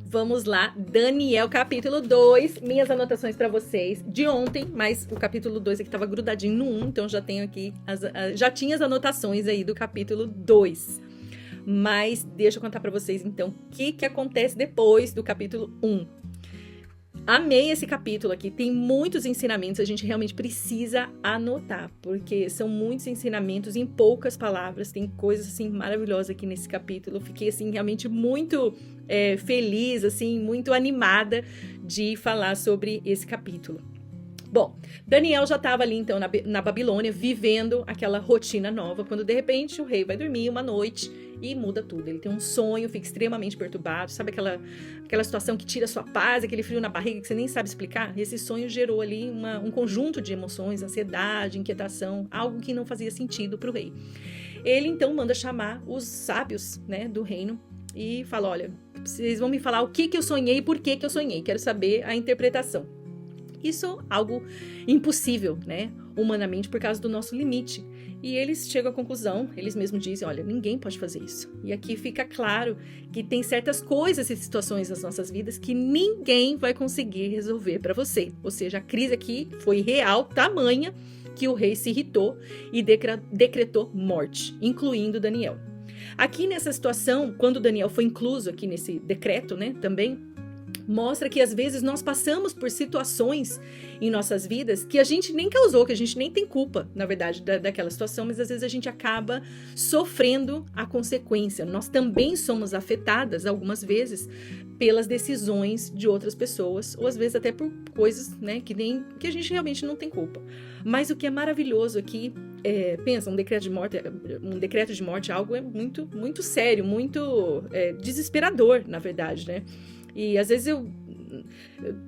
Vamos lá, Daniel, capítulo 2, minhas anotações para vocês de ontem, mas o capítulo 2 aqui estava grudadinho no 1, então já tenho aqui, já tinha as anotações aí do capítulo 2. Mas deixa eu contar para vocês então o que acontece depois do capítulo 1. Amei esse capítulo aqui, tem muitos ensinamentos, a gente realmente precisa anotar, porque são muitos ensinamentos em poucas palavras, tem coisas assim maravilhosas aqui nesse capítulo, fiquei assim realmente muito feliz, assim, muito animada de falar sobre esse capítulo. Bom, Daniel já estava ali então na Babilônia, vivendo aquela rotina nova, quando de repente o rei vai dormir uma noite e muda tudo. Ele tem um sonho, fica extremamente perturbado, sabe aquela situação que tira sua paz, aquele frio na barriga que você nem sabe explicar? Esse sonho gerou ali um conjunto de emoções, ansiedade, inquietação, algo que não fazia sentido para o rei. Ele então manda chamar os sábios, né, do reino e fala, olha, vocês vão me falar o que eu sonhei e por que eu sonhei, quero saber a interpretação. Isso é algo impossível, né, humanamente, por causa do nosso limite. E eles chegam à conclusão, eles mesmos dizem, olha, ninguém pode fazer isso. E aqui fica claro que tem certas coisas e situações nas nossas vidas que ninguém vai conseguir resolver para você. Ou seja, a crise aqui foi real, tamanha, que o rei se irritou e decretou morte, incluindo Daniel. Aqui nessa situação, quando Daniel foi incluso aqui nesse decreto, né, também, mostra que às vezes nós passamos por situações em nossas vidas que a gente nem causou, que a gente nem tem culpa, na verdade, daquela situação, mas às vezes a gente acaba sofrendo a consequência. Nós também somos afetadas algumas vezes pelas decisões de outras pessoas, ou às vezes até por coisas, né, que a gente realmente não tem culpa. Mas o que é maravilhoso aqui, pensa, um decreto de morte é algo muito, muito sério, muito desesperador, na verdade, né? E às vezes eu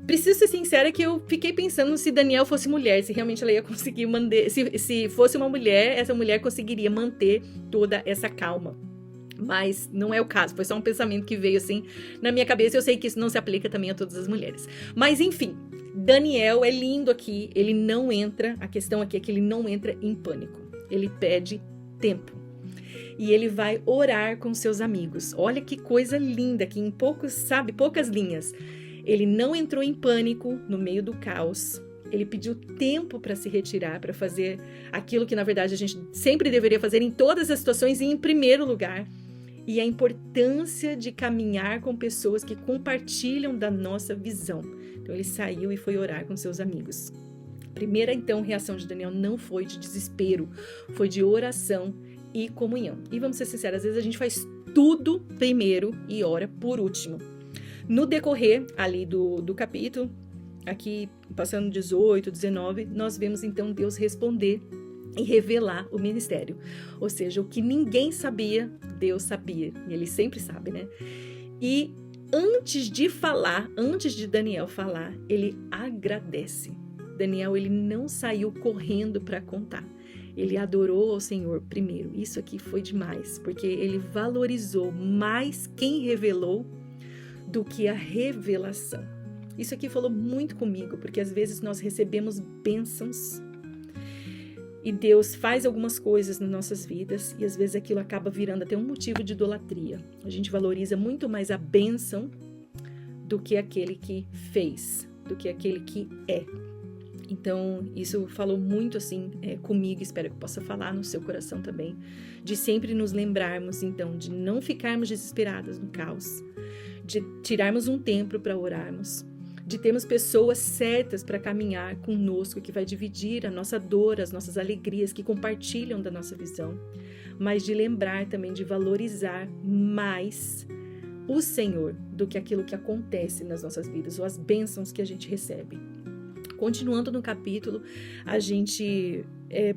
preciso ser sincera que eu fiquei pensando se Daniel fosse mulher, se realmente ela ia conseguir manter, se fosse uma mulher, essa mulher conseguiria manter toda essa calma. Mas não é o caso, foi só um pensamento que veio assim na minha cabeça. Eu sei que isso não se aplica também a todas as mulheres. Mas enfim, Daniel é lindo aqui, ele não entra, a questão aqui é que ele não entra em pânico, ele pede tempo. E ele vai orar com seus amigos. Olha que coisa linda, que em poucas linhas. Ele não entrou em pânico no meio do caos. Ele pediu tempo para se retirar, para fazer aquilo que, na verdade, a gente sempre deveria fazer em todas as situações e em primeiro lugar. E a importância de caminhar com pessoas que compartilham da nossa visão. Então, ele saiu e foi orar com seus amigos. A primeira, então, reação de Daniel não foi de desespero, foi de oração e comunhão. E vamos ser sinceros, às vezes a gente faz tudo primeiro e ora por último. No decorrer ali do capítulo, aqui passando 18, 19, nós vemos então Deus responder e revelar o ministério. Ou seja, o que ninguém sabia, Deus sabia. E ele sempre sabe, né? E antes de Daniel falar, ele agradece. Daniel, ele não saiu correndo para contar. Ele adorou ao Senhor primeiro. Isso aqui foi demais, porque ele valorizou mais quem revelou do que a revelação. Isso aqui falou muito comigo, porque às vezes nós recebemos bênçãos e Deus faz algumas coisas nas nossas vidas e às vezes aquilo acaba virando até um motivo de idolatria. A gente valoriza muito mais a bênção do que aquele que fez, do que aquele que é. Então, isso falou muito assim comigo, espero que possa falar no seu coração também, de sempre nos lembrarmos, então, de não ficarmos desesperadas no caos, de tirarmos um tempo para orarmos, de termos pessoas certas para caminhar conosco, que vai dividir a nossa dor, as nossas alegrias, que compartilham da nossa visão, mas de lembrar também de valorizar mais o Senhor do que aquilo que acontece nas nossas vidas, ou as bênçãos que a gente recebe. Continuando no capítulo, a gente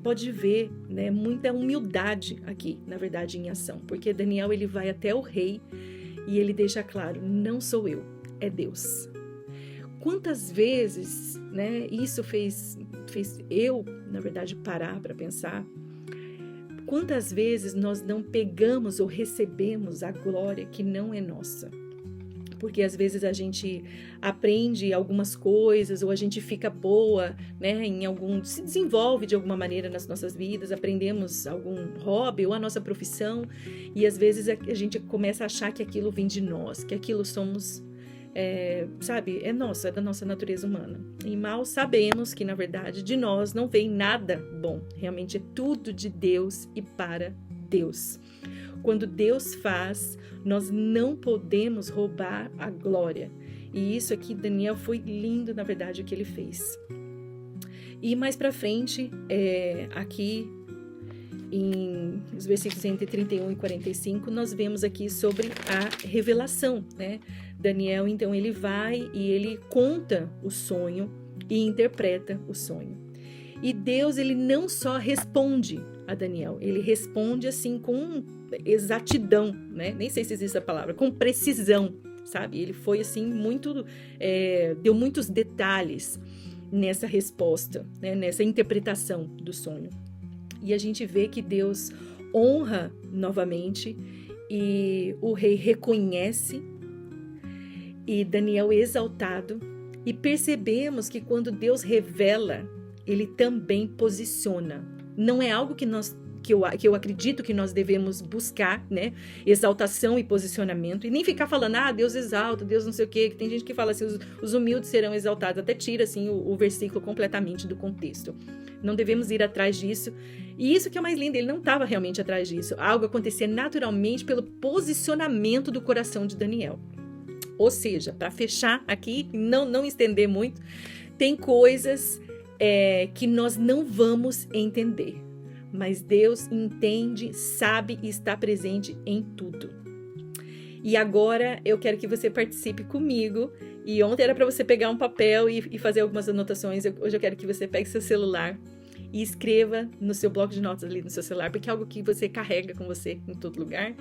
pode ver, né, muita humildade aqui, na verdade, em ação. Porque Daniel, ele vai até o rei e ele deixa claro, não sou eu, é Deus. Quantas vezes, né, isso fez eu, na verdade, parar para pensar. Quantas vezes nós não pegamos ou recebemos a glória que não é nossa? Porque às vezes a gente aprende algumas coisas ou a gente fica boa, né, se desenvolve de alguma maneira nas nossas vidas, aprendemos algum hobby ou a nossa profissão e às vezes a gente começa a achar que aquilo vem de nós, que aquilo somos sabe, é da nossa natureza humana. E mal sabemos que, na verdade, de nós não vem nada bom. Realmente é tudo de Deus e para Deus. Quando Deus faz, nós não podemos roubar a glória. E isso aqui, Daniel, foi lindo, na verdade, o que ele fez. E mais pra frente, aqui em os versículos entre 31 e 45, nós vemos aqui sobre a revelação, né? Daniel, então, ele vai e ele conta o sonho e interpreta o sonho. E Deus, ele não só responde a Daniel, ele responde assim com exatidão, né? Nem sei se existe a palavra, com precisão, sabe? Ele foi assim muito, deu muitos detalhes nessa resposta, né? Nessa interpretação do sonho. E a gente vê que Deus honra novamente e o rei reconhece e Daniel é exaltado. E percebemos que quando Deus revela, ele também posiciona. Não é algo que eu acredito que nós devemos buscar, né? Exaltação e posicionamento. E nem ficar falando, Deus exalta, Deus não sei o quê. Que tem gente que fala assim, os humildes serão exaltados. Até tira assim, o versículo completamente do contexto. Não devemos ir atrás disso. E isso que é mais lindo, ele não estava realmente atrás disso. Algo acontecia naturalmente pelo posicionamento do coração de Daniel. Ou seja, para fechar aqui, não estender muito, tem coisas que nós não vamos entender. Mas Deus entende, sabe e está presente em tudo. E agora eu quero que você participe comigo. E ontem era para você pegar um papel e fazer algumas anotações. Hoje eu quero que você pegue seu celular e escreva no seu bloco de notas ali no seu celular, porque é algo que você carrega com você em todo lugar.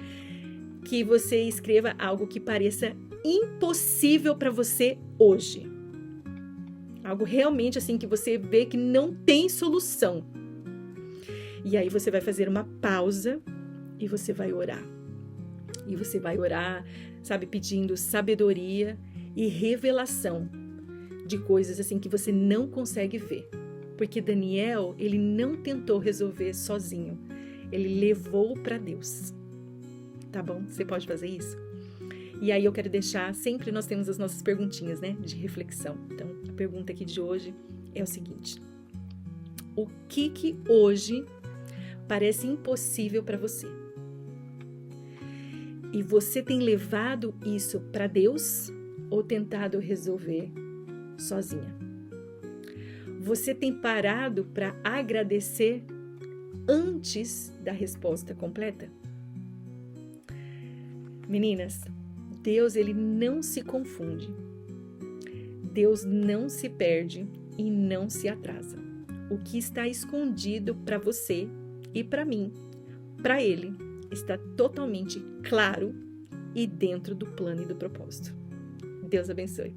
Que você escreva algo que pareça impossível para você hoje. Algo realmente assim que você vê que não tem solução. E aí você vai fazer uma pausa e você vai orar. E você vai orar, sabe, pedindo sabedoria e revelação de coisas assim que você não consegue ver. Porque Daniel, ele não tentou resolver sozinho. Ele levou para Deus. Tá bom? Você pode fazer isso? E aí eu quero deixar, sempre nós temos as nossas perguntinhas, né, de reflexão. Então, a pergunta aqui de hoje é o seguinte: o que hoje parece impossível para você? E você tem levado isso para Deus ou tentado resolver sozinha? Você tem parado para agradecer antes da resposta completa? Meninas, Deus, ele não se confunde. Deus não se perde e não se atrasa. O que está escondido para você e para mim, para ele, está totalmente claro e dentro do plano e do propósito. Deus abençoe.